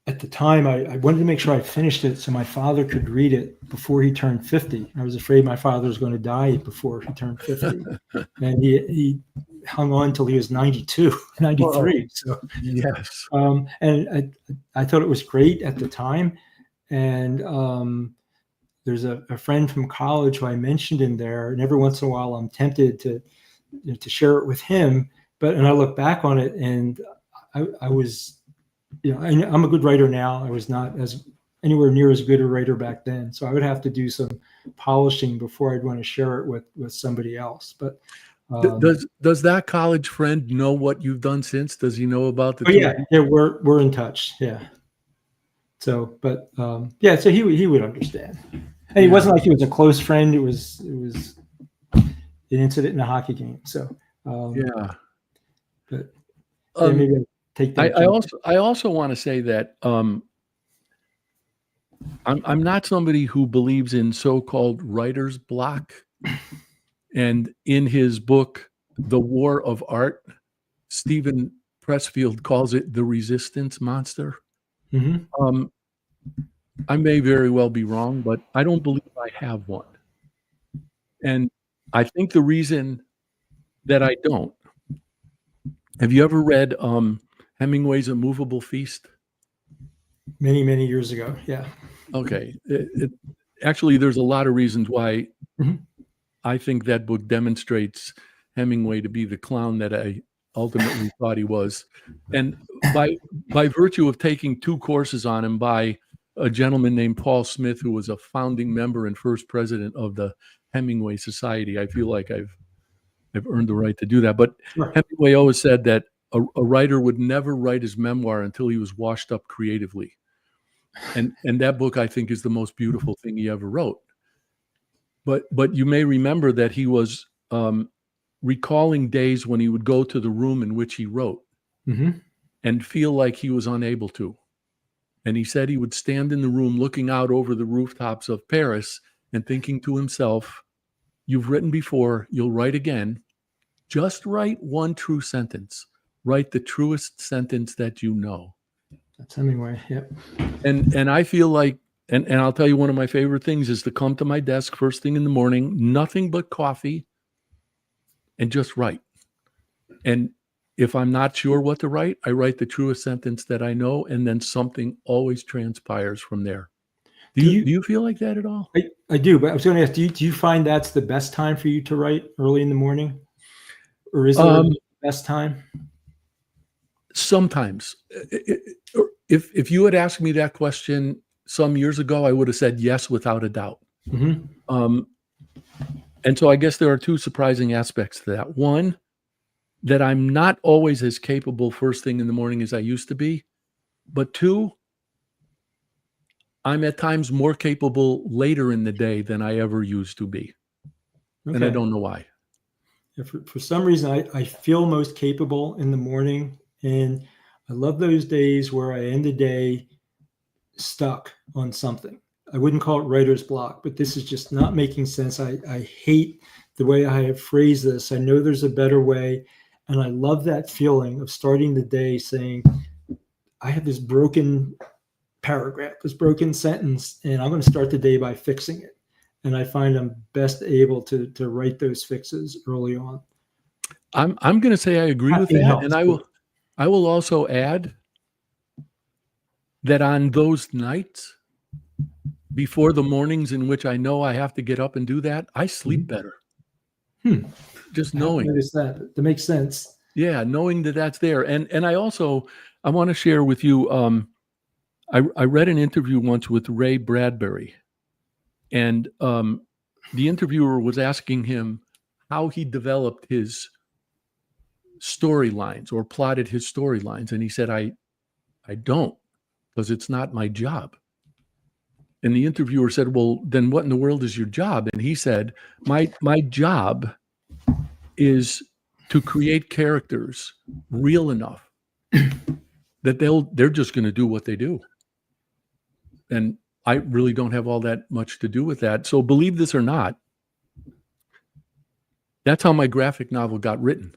at the time, I wanted to make sure I finished it so my father could read it before he turned 50. I was afraid my father was going to die before he turned 50. And he hung on till he was 92, 93. So yes. And I thought it was great at the time. And there's a friend from college who I mentioned in there, and every once in a while I'm tempted to share it with him. And I look back on it, and I was, I'm a good writer now. I was not as anywhere near as good a writer back then. So I would have to do some polishing before I'd want to share it with somebody else. But does that college friend know what you've done since? Does he know about the? Yeah, we're in touch. Yeah. So, but so he would understand. And it wasn't like he was a close friend. It was an incident in a hockey game. So but maybe I'll take that. I also want to say that I'm not somebody who believes in so-called writer's block. And in his book, The War of Art, Stephen Pressfield calls it the resistance monster. Mm-hmm. I may very well be wrong, but I don't believe I have one. And I think the reason that I don't, have you ever read Hemingway's A Movable Feast? Many, many years ago, yeah. Okay. Actually, there's a lot of reasons why I think that book demonstrates Hemingway to be the clown that I ultimately thought he was. And by virtue of taking 2 courses on him by a gentleman named Paul Smith, who was a founding member and first president of the Hemingway Society, I feel like I've earned the right to do that. But Hemingway always said that a writer would never write his memoir until he was washed up creatively. And that book, I think, is the most beautiful thing he ever wrote. But you may remember that he was recalling days when he would go to the room in which he wrote and feel like he was unable to. And he said he would stand in the room looking out over the rooftops of Paris and thinking to himself, you've written before, you'll write again. Just write one true sentence. Write the truest sentence that you know. That's Hemingway. Yep. And I feel like, and I'll tell you, one of my favorite things is to come to my desk first thing in the morning, nothing but coffee, and just write. And if I'm not sure what to write, I write the truest sentence that I know, and then something always transpires from there. Do you feel like that at all? I do, but I was going to ask, do you find that's the best time for you to write, early in the morning? Or is there the best time? Sometimes. If you had asked me that question some years ago, I would have said yes, without a doubt. Mm-hmm. And so I guess there are two surprising aspects to that. One, that I'm not always as capable first thing in the morning as I used to be. But two, I'm at times more capable later in the day than I ever used to be. Okay. And I don't know why. Yeah, for some reason, I feel most capable in the morning. And I love those days where I end the day stuck on something. I wouldn't call it writer's block, but this is just not making sense. I hate the way I have phrased this. I know there's a better way. And I love that feeling of starting the day saying, I have this broken paragraph, this broken sentence, and I'm going to start the day by fixing it. And I find I'm best able to write those fixes early on. I'm going to say I agree with that. And I will also add that on those nights before the mornings in which I know I have to get up and do that, I sleep better. Just knowing that makes sense. Yeah, knowing that that's there. And I want to share with you, I read an interview once with Ray Bradbury, and the interviewer was asking him how he developed his storylines or plotted his storylines. And he said, I don't, because it's not my job. And the interviewer said, well, then what in the world is your job? And he said, my job is to create characters real enough that they're just going to do what they do. And I really don't have all that much to do with that. So believe this or not, that's how my graphic novel got written.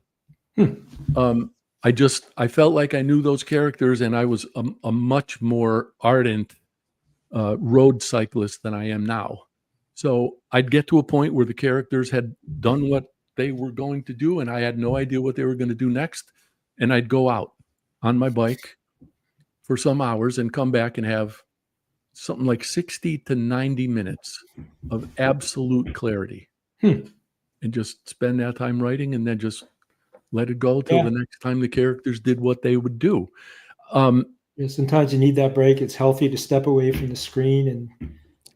I felt like I knew those characters, and I was a much more ardent road cyclist than I am now. So I'd get to a point where the characters had done what they were going to do, and I had no idea what they were going to do next. And I'd go out on my bike for some hours and come back and have something like 60 to 90 minutes of absolute clarity. And just spend that time writing, and then just let it go till the next time the characters did what they would do. Sometimes you need that break. It's healthy to step away from the screen, and I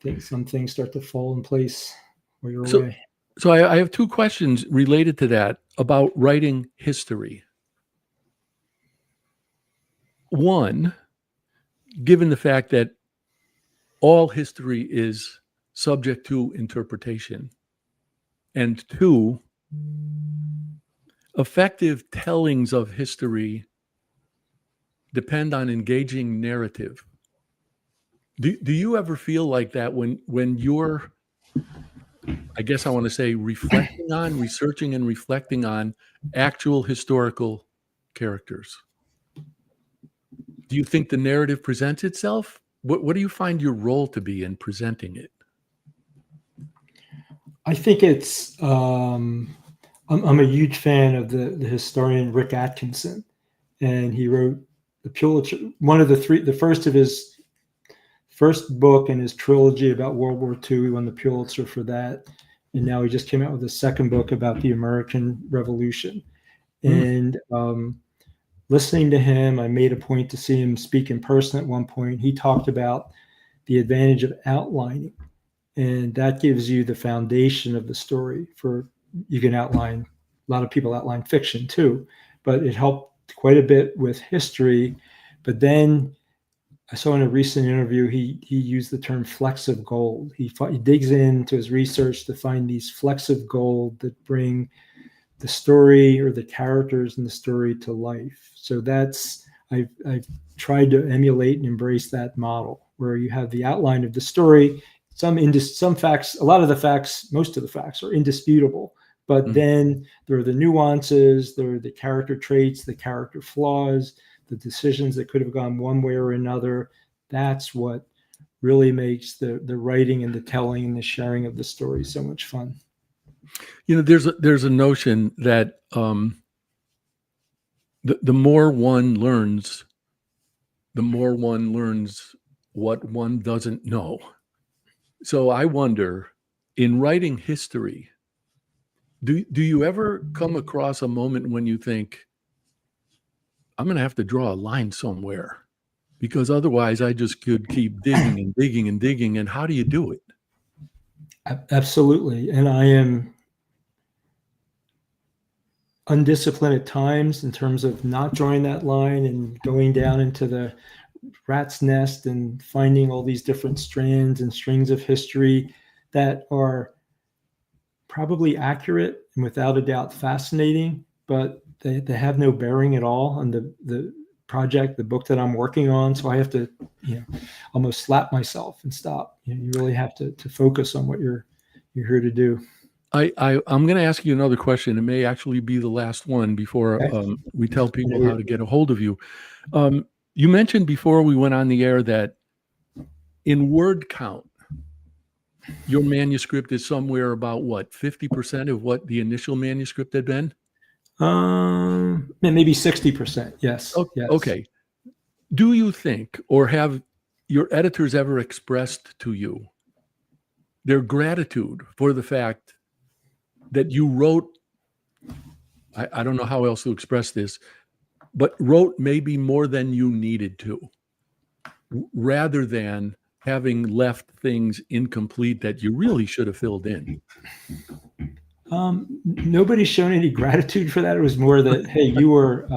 think some things start to fall in place where you're away. So I have two questions related to that about writing history. One, given the fact that all history is subject to interpretation, and two, effective tellings of history depend on engaging narrative. Do you ever feel like that when you're, I guess I want to say, researching and reflecting on actual historical characters? Do you think the narrative presents itself? What do you find your role to be in presenting it? I think it's, I'm a huge fan of the historian Rick Atkinson, and he wrote the Pulitzer, one of the first of his first book in his trilogy about World War II. He won the Pulitzer for that. And now he just came out with a second book about the American Revolution. And listening to him, I made a point to see him speak in person at one point. He talked about the advantage of outlining. And that gives you the foundation of the story. You can outline, a lot of people outline fiction too, but it helped quite a bit with history. But then I saw in a recent interview, he used the term flecks of gold. He digs into his research to find these flecks of gold that bring the story or the characters in the story to life. So I've tried to emulate and embrace that model where you have the outline of the story. Some facts, a lot of the facts, most of the facts are indisputable, but then there are the nuances, there are the character traits, the character flaws, the decisions that could have gone one way or another. That's what really makes the writing and the telling and the sharing of the story so much fun. There's a notion that the more one learns, what one doesn't know. So I wonder, in writing history, do you ever come across a moment when you think, I'm going to have to draw a line somewhere, because otherwise I just could keep digging and digging and digging. And how do you do it? Absolutely. And I am undisciplined at times in terms of not drawing that line and going down into the rat's nest and finding all these different strands and strings of history that are probably accurate and without a doubt fascinating, but they have no bearing at all on the project, the book that I'm working on. So I have to, almost slap myself and stop. You really have to focus on what you're here to do. I'm going to ask you another question. It may actually be the last one before we tell people how to get a hold of you. You mentioned before we went on the air that in word count, your manuscript is somewhere about 50% of what the initial manuscript had been? Maybe 60%. Yes. Yes. Okay. Do you think, or have your editors ever expressed to you their gratitude for the fact that you wrote, I don't know how else to express this, but wrote maybe more than you needed to, rather than having left things incomplete that you really should have filled in? Nobody's shown any gratitude for that. It was more that, hey, you were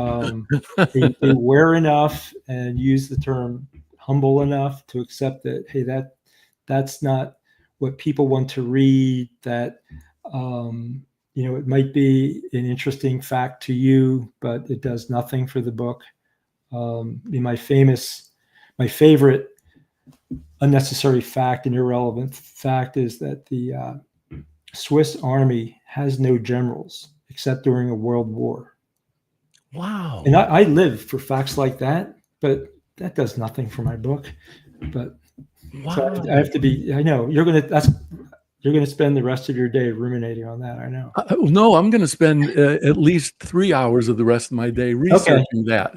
aware enough and use the term humble enough to accept that, hey, that's not what people want to read, that it might be an interesting fact to you, but it does nothing for the book. My favorite unnecessary fact and irrelevant fact is that the Swiss Army has no generals except during a world war. Wow. And I live for facts like that, but that does nothing for my book. But wow. So I have to be, I know you're going to spend the rest of your day ruminating on that. I know. No, I'm going to spend at least 3 hours of the rest of my day researching that.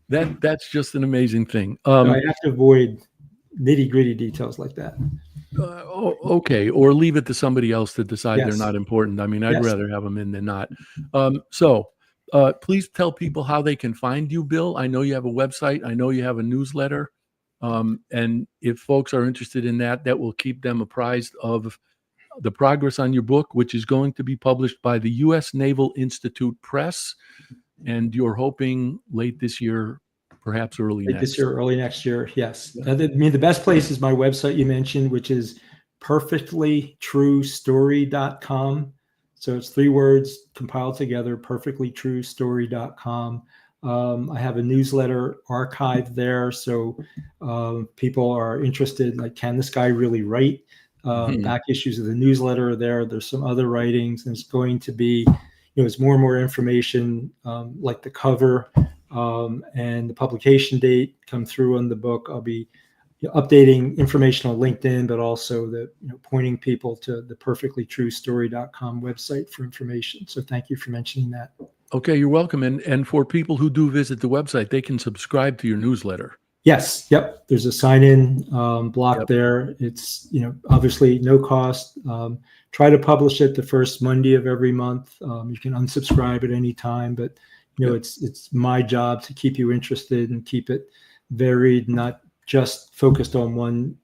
That's just an amazing thing. I have to avoid nitty-gritty details like that. Okay, or leave it to somebody else to decide they're not important. I mean, I'd rather have them in than not. So please tell people how they can find you, Bill. I know you have a website. I know you have a newsletter. And if folks are interested in that will keep them apprised of the progress on your book, which is going to be published by the U.S. Naval Institute Press. And you're hoping late this year, perhaps early next year. Yes. The best place is my website you mentioned, which is perfectlytruestory.com. So it's 3 words compiled together, perfectlytruestory.com. I have a newsletter archived there. So people are interested, like, can this guy really write? Back issues of the newsletter are there. There's some other writings, and it's going to be, it's more and more information, like the cover and the publication date come through on the book. I'll be updating information on LinkedIn, but also pointing people to the perfectlytruestory.com website for information. So thank you for mentioning that. Okay, you're welcome. And for people who do visit the website, they can subscribe to your newsletter. Yes. Yep. There's a sign-in block there. It's, obviously no cost. Try to publish it the first Monday of every month. You can unsubscribe at any time, but it's my job to keep you interested and keep it varied, not just focused on one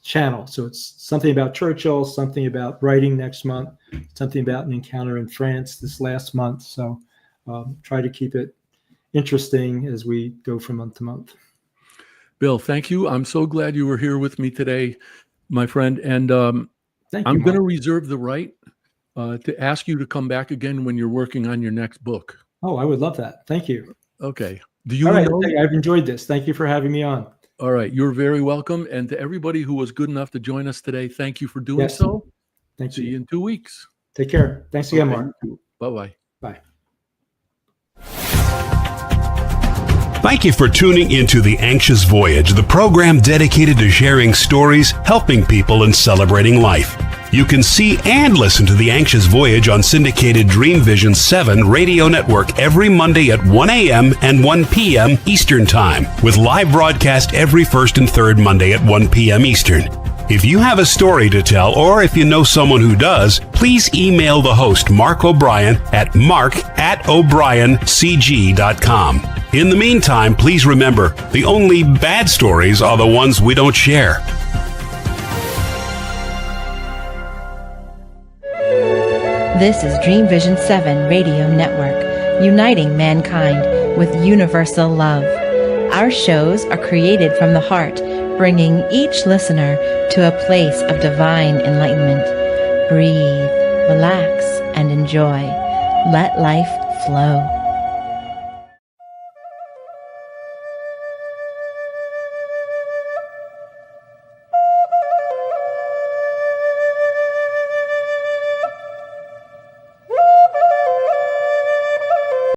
channel. So it's something about Churchill, something about writing next month, something about an encounter in France this last month. So try to keep it interesting as we go from month to month. Bill, thank you. I'm so glad you were here with me today, my friend. And I'm going to reserve the right to ask you to come back again when you're working on your next book. Oh, I would love that. Thank you. Okay. Do you All right, know? I've enjoyed this. Thank you for having me on. All right, you're very welcome. And to everybody who was good enough to join us today, thank you for doing Yes. so. Thank See you. you in 2 weeks. Take care. Thanks again, Okay, Mark. Bye-bye. Bye. Thank you for tuning into The Anxious Voyage, the program dedicated to sharing stories, helping people, and celebrating life. You can see and listen to The Anxious Voyage on syndicated Dream Vision 7 radio network every Monday at 1 a.m. and 1 p.m. Eastern Time, with live broadcast every first and third Monday at 1 p.m. Eastern. If you have a story to tell, or if you know someone who does, please email the host, Mark O'Brien, at mark@o'briencg.com. In the meantime, please remember, the only bad stories are the ones we don't share. This is Dream Vision 7 Radio Network, uniting mankind with universal love. Our shows are created from the heart, bringing each listener to a place of divine enlightenment. Breathe, relax, and enjoy. Let life flow.